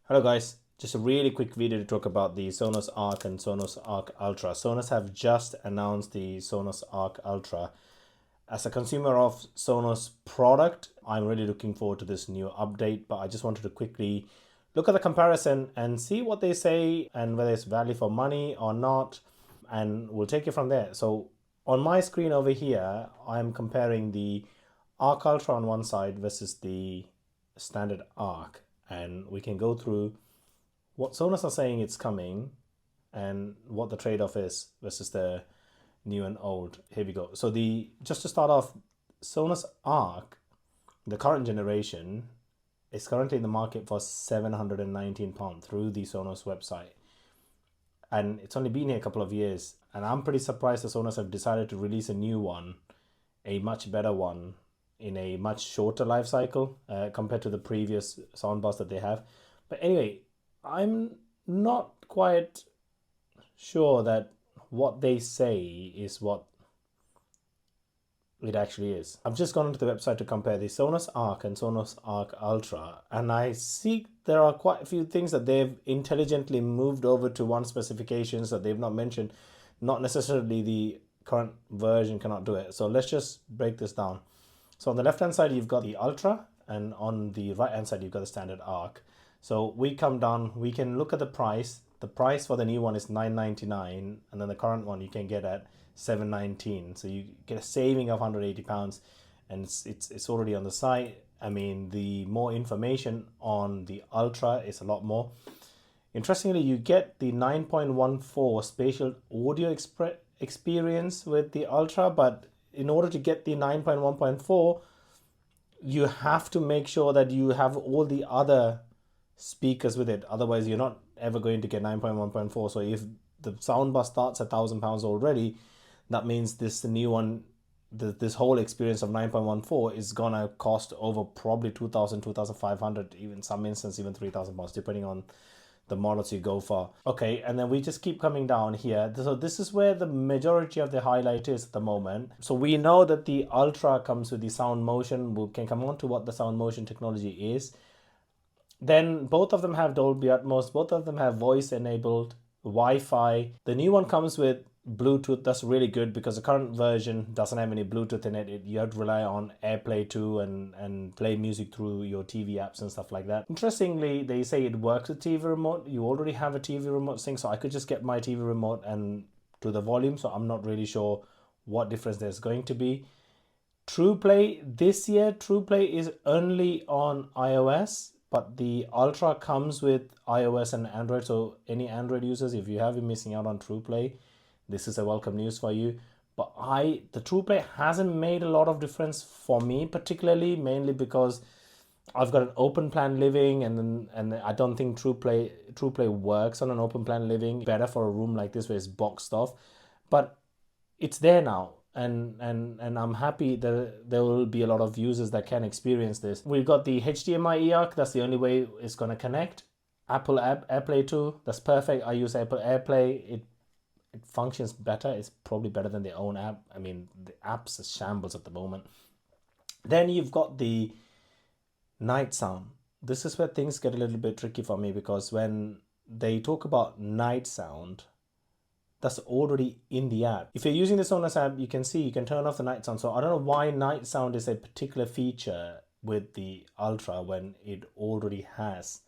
Hello guys, just a really quick video to talk about the Sonos Arc and Sonos Arc Ultra. Sonos have just announced the Sonos Arc Ultra. As a consumer of Sonos product, I'm really looking forward to this new update, but I just wanted to quickly look at the comparison and see what they say and whether it's value for money or not, and we'll take it from there. So on my screen over here, I'm comparing the Arc Ultra on one side versus the standard Arc, and we can go through what Sonos are saying it's coming and what the trade-off is versus the new and old. Here we go. So just to start off, Sonos Arc, the current generation, is currently in the market for £719 through the Sonos website. And it's only been here a couple of years. And I'm pretty surprised that Sonos have decided to release a new one, a much better one, in a much shorter life cycle compared to the previous soundbars that they have. But anyway, I'm not quite sure that what they say is what it actually is. I've just gone onto the website to compare the Sonos Arc and Sonos Arc Ultra, and I see there are quite a few things that they've intelligently moved over to one specifications that they've not mentioned. Not necessarily the current version cannot do it. So let's just break this down. So on the left hand side you've got the Ultra, and on the right hand side you've got the standard Arc. So we come down, we can look at the price. The price for the new one is $9.99, and then the current one you can get at $7.19. So you get a saving of £180, and it's already on the site. I mean, the more information on the Ultra is a lot more. Interestingly, you get the 9.14 spatial audio experience with the Ultra, but in order to get the 9.1.4, you have to make sure that you have all the other speakers with it. Otherwise, you're not ever going to get 9.1.4. So if the soundbar starts at £1,000 already, that means this new one, this whole experience of 9.14 is gonna cost over probably 2,000, 2,500, even some instances even £3,000, depending on the models you go for. Okay, and then we just keep coming down here. So this is where the majority of the highlight is at the moment. So we know that the Ultra comes with the sound motion. We can come on to what the sound motion technology is. Then both of them have Dolby Atmos, both of them have voice enabled, Wi-Fi. The new one comes with Bluetooth. That's really good because the current version doesn't have any Bluetooth in it. You have to rely on AirPlay 2 and play music through your TV apps and stuff like that. Interestingly, they say it works with TV remote. You already have a TV remote thing, so I could just get my TV remote and to the volume, so I'm not really sure what difference there's going to be. TruePlay this year, TruePlay is only on iOS, but the Ultra comes with iOS and Android. So any Android users, if you have been missing out on TruePlay, this is a welcome news for you. But the TruePlay hasn't made a lot of difference for me, particularly, mainly because I've got an open plan living, and I don't think TruePlay works on an open plan living. Better for a room like this where it's boxed off, but it's there now. And I'm happy that there will be a lot of users that can experience this. We've got the HDMI eARC. That's the only way it's going to connect. Apple AirPlay 2. That's perfect. I use Apple AirPlay. It functions better. It's probably better than their own app. I mean, the app's a shambles at the moment. Then you've got the night sound. This is where things get a little bit tricky for me, because when they talk about night sound, that's already in the app. If you're using the Sonos app, you can see you can turn off the night sound. So I don't know why night sound is a particular feature with the Ultra when it already has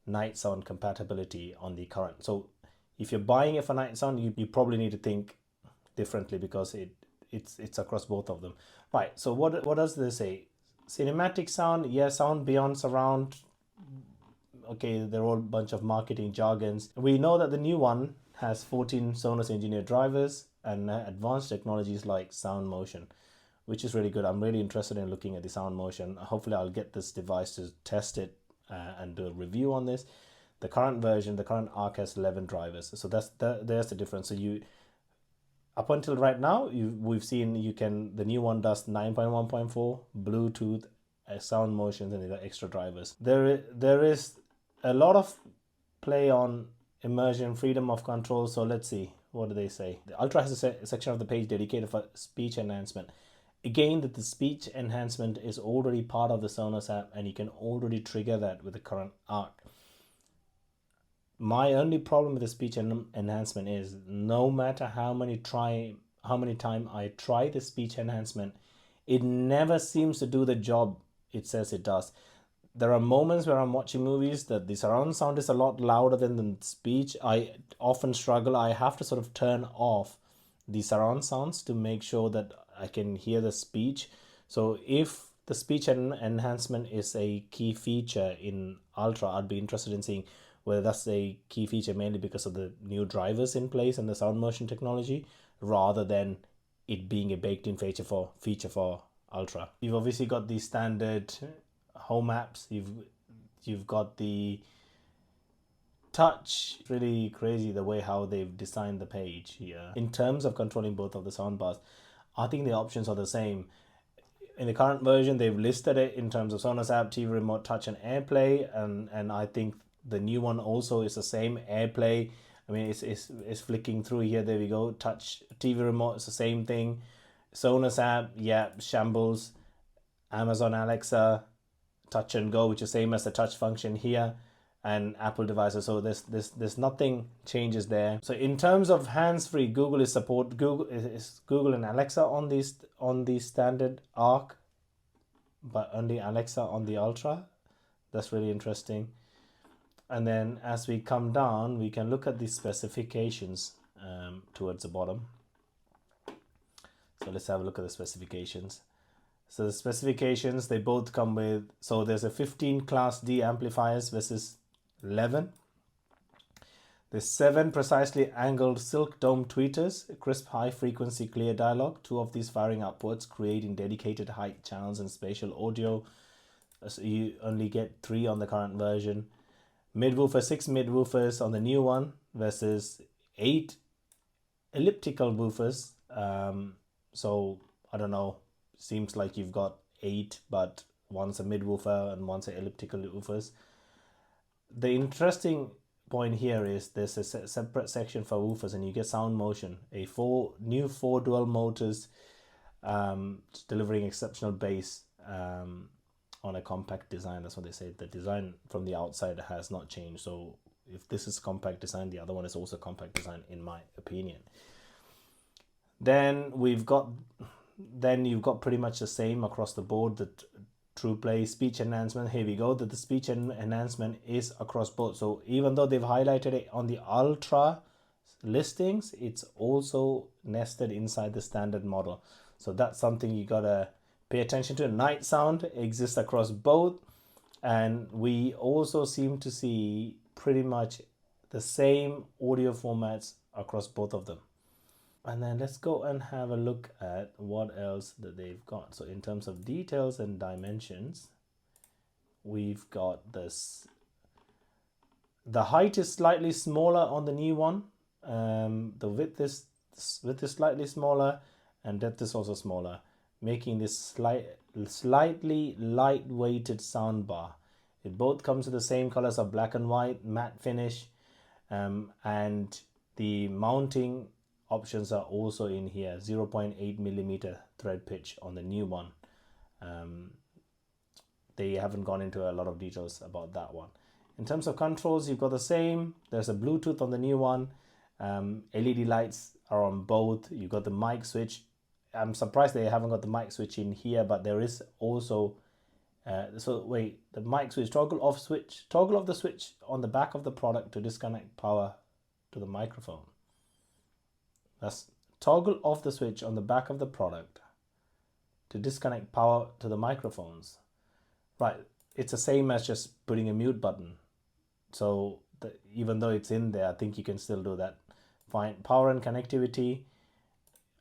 night sound compatibility on the current. So if you're buying it for night sound, you probably need to think differently, because it's across both of them. Right, so what does this say? Cinematic sound, yeah, sound beyond surround. Okay, they're all a bunch of marketing jargons. We know that the new one has 14 Sonos engineered drivers and advanced technologies like sound motion, which is really good. I'm really interested in looking at the sound motion. Hopefully I'll get this device to test it and do a review on this. The current version, the current Arc, has 11 drivers. So there's the difference. So up until right now, we've seen the new one does 9.1.4, Bluetooth, sound motions, and extra drivers. There is a lot of play on immersion, freedom of control. So let's see, what do they say? The Ultra has a section of the page dedicated for speech enhancement. Again, that the speech enhancement is already part of the Sonos app, and you can already trigger that with the current Arc. My only problem with the speech enhancement is no matter how many time I try the speech enhancement, it never seems to do the job it says it does. There are moments where I'm watching movies that the surround sound is a lot louder than the speech. I often struggle. I have to sort of turn off the surround sounds to make sure that I can hear the speech. So if the speech enhancement is a key feature in Ultra, I'd be interested in seeing whether that's a key feature mainly because of the new drivers in place and the sound motion technology, rather than it being a baked in feature for Ultra. You've obviously got the standard home apps. You've got the touch. Really crazy the way how they've designed the page here. In terms of controlling both of the soundbars, I think the options are the same. In the current version, they've listed it in terms of Sonos app, TV remote, touch, and AirPlay, and I think the new one also is the same AirPlay. I mean, it's flicking through here. There we go. Touch, TV remote, it's the same thing. Sonos app, yeah, shambles. Amazon Alexa, touch and go, which is same as the touch function here, and Apple devices. So there's nothing changes there. So in terms of hands-free, Google and Alexa on the standard Arc, but only Alexa on the Ultra. That's really interesting. And then as we come down, we can look at the specifications towards the bottom. So let's have a look at the specifications. So the specifications, they both come with, so there's a 15 class D amplifiers versus 11. There's 7 precisely angled silk dome tweeters, crisp high frequency clear dialogue, 2 of these firing upwards, creating dedicated height channels and spatial audio. So you only get 3 on the current version. Midwoofer, 6 midwoofers on the new one versus 8 elliptical woofers. So I don't know, seems like you've got 8, but one's a midwoofer and one's a elliptical woofers. The interesting point here is there's a separate section for woofers, and you get sound motion, a new 4 dual motors, delivering exceptional bass on a compact design. That's what they say. The design from the outside has not changed. So if this is compact design, the other one is also compact design, in my opinion. Then you've got pretty much the same across the board. The True Play speech enhancement, here we go, that the speech enhancement is across both. So even though they've highlighted it on the Ultra listings, it's also nested inside the standard model. So that's something you gotta pay attention to. Night sound exists across both, and we also seem to see pretty much the same audio formats across both of them. And then let's go and have a look at what else that they've got. So in terms of details and dimensions, we've got this. The height is slightly smaller on the new one. The width is slightly smaller, and depth is also smaller, making this slightly light-weighted soundbar. It both comes with the same colors of black and white, matte finish, and the mounting options are also in here. 0.8 millimeter thread pitch on the new one. They haven't gone into a lot of details about that one. In terms of controls, you've got the same. There's a Bluetooth on the new one. LED lights are on both. You've got the mic switch. I'm surprised they haven't got the mic switch in here, but there is also the mic switch, toggle off the switch on the back of the product to disconnect power to the microphone. That's toggle off the switch on the back of the product to disconnect power to the microphones. Right, it's the same as just putting a mute button. So even though it's in there, I think you can still do that. Fine. Power and connectivity,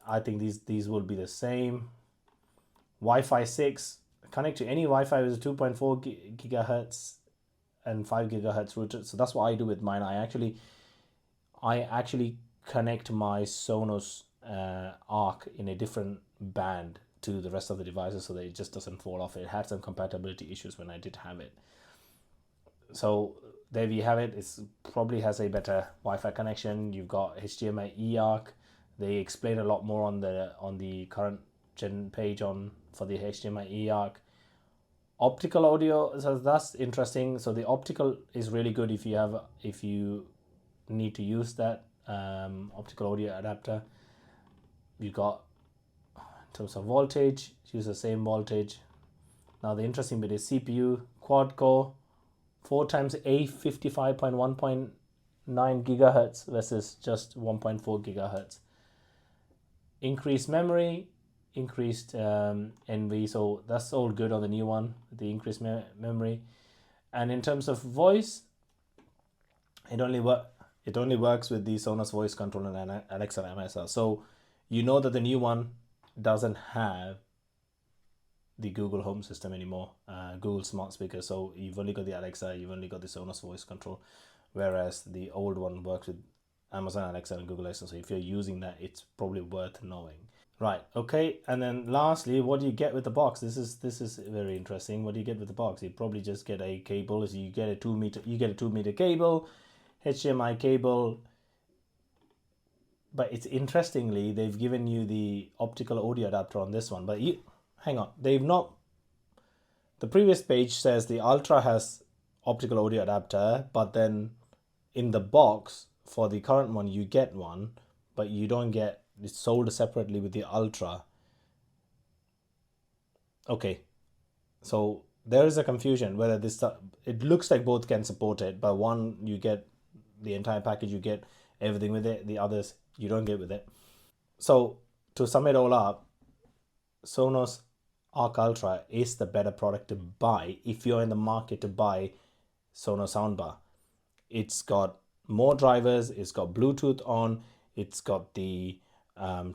I think these will be the same. Wi-Fi 6, connect to any Wi-Fi with a 2.4 gigahertz and 5 gigahertz router. So that's what I do with mine. I actually connect my Sonos ARC in a different band to the rest of the devices so that it just doesn't fall off. It had some compatibility issues when I did have it. So there we have it. It probably has a better Wi-Fi connection. You've got HDMI eARC. They explain a lot more on the current gen page for the HDMI eARC. Optical audio, so that's interesting. So the optical is really good if you need to use that optical audio adapter. You got, in terms of voltage, use the same voltage. Now the interesting bit is CPU, quad core, 4 times A, 55.1.9 gigahertz versus just 1.4 gigahertz. Increased memory, increased NV, so that's all good on the new one, the increased memory. And in terms of voice, it only works with the Sonos voice control and Alexa and MSR. So you know that the new one doesn't have the Google Home system anymore, Google smart speaker. So you've only got the Alexa, you've only got the Sonos voice control, whereas the old one works with Amazon Alexa and Google Assistant. So if you're using that, it's probably worth knowing. Right, okay, and then lastly, what do you get with the box? This is very interesting. What do you get with the box? You probably just get a cable. So you get a 2 meter cable, HDMI cable. But it's interestingly, they've given you the optical audio adapter on this one. But hang on, they've not. The previous page says the Ultra has optical audio adapter, but then in the box for the current one you get one, but you don't get. It's sold separately with the Ultra. Okay, so there is a confusion whether this. It looks like both can support it, but one you get the entire package, you get everything with it. The others you don't get with it. So to sum it all up, Sonos Arc Ultra is the better product to buy if you're in the market to buy Sonos soundbar. It's got more drivers, it's got Bluetooth on, it's got the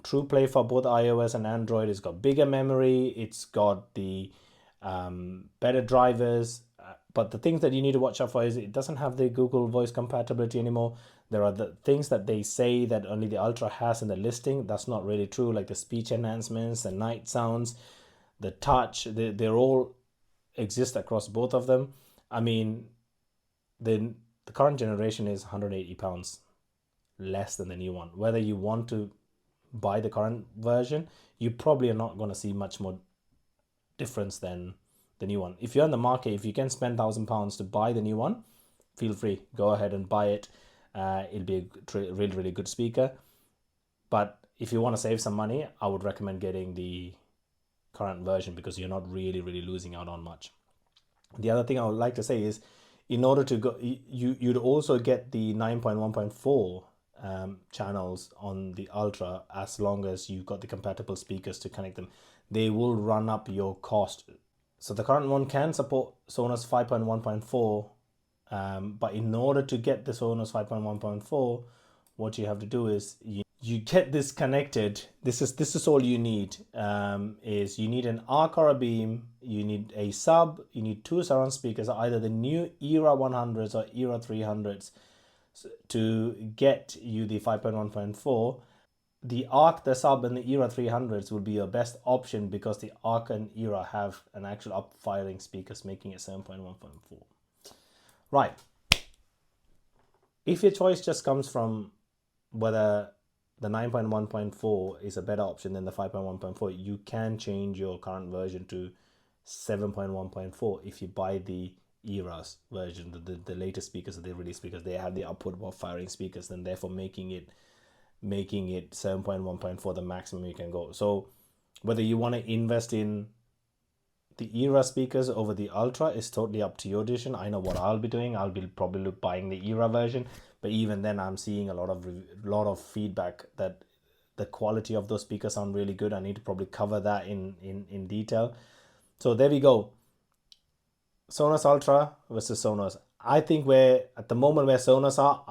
True Play for both iOS and Android, it's got bigger memory, it's got the better drivers. But the things that you need to watch out for is it doesn't have the Google voice compatibility anymore. There are the things that they say that only the Ultra has in the listing. That's not really true, like the speech enhancements, the night sounds, the touch. They're all exist across both of them. I mean, the current generation is £180 less than the new one. Whether you want to buy the current version, you probably are not going to see much more difference than the new one. If you're in the market, if you can spend £1,000 to buy the new one, feel free, go ahead and buy it. It'll be a really good speaker. But if you want to save some money, I would recommend getting the current version because you're not really losing out on much. The other thing I would like to say is, in order to go, you'd also get the 9.1.4 channels on the Ultra as long as you've got the compatible speakers to connect them. They will run up your cost. So the current one can support Sonos 5.1.4, but in order to get the Sonos 5.1.4, what you have to do is you get this connected. This is all you need. Is you need an Arc or a Beam, you need a sub, you need 2 surround speakers, either the new Era 100s or Era 300s, to get you the 5.1.4. The Arc, the sub, and the Era 300s will be your best option because the Arc and Era have an actual up-firing speakers, making it 7.1.4. Right. If your choice just comes from whether the 9.1.4 is a better option than the 5.1.4, you can change your current version to 7.1.4 if you buy the Era's version, the latest speakers that they release, because they have the upward firing speakers, and therefore making it 7.1.4 the maximum you can go. So whether you want to invest in the Era speakers over the Ultra is totally up to your decision. I know what I'll be doing. I'll be probably buying the Era version, but even then I'm seeing a lot of feedback that the quality of those speakers sound really good. I need to probably cover that in detail. So there we go. Sonos Ultra versus Sonos. I think at the moment where Sonos are,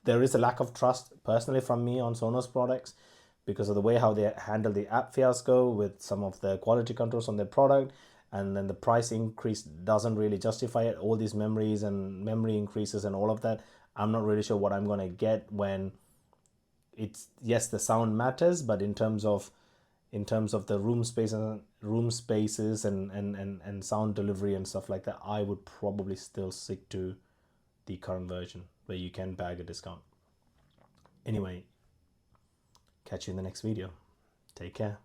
there is a lack of trust personally from me on Sonos products because of the way how they handle the app fiasco with some of the quality controls on their product, and then the price increase doesn't really justify it. All these memory increases and all of that, I'm not really sure what I'm going to get when it's, yes, the sound matters, but in terms of the room spaces and sound delivery and stuff like that, I would probably still stick to the current version where you can bag a discount. Anyway, catch you in the next video. Take care.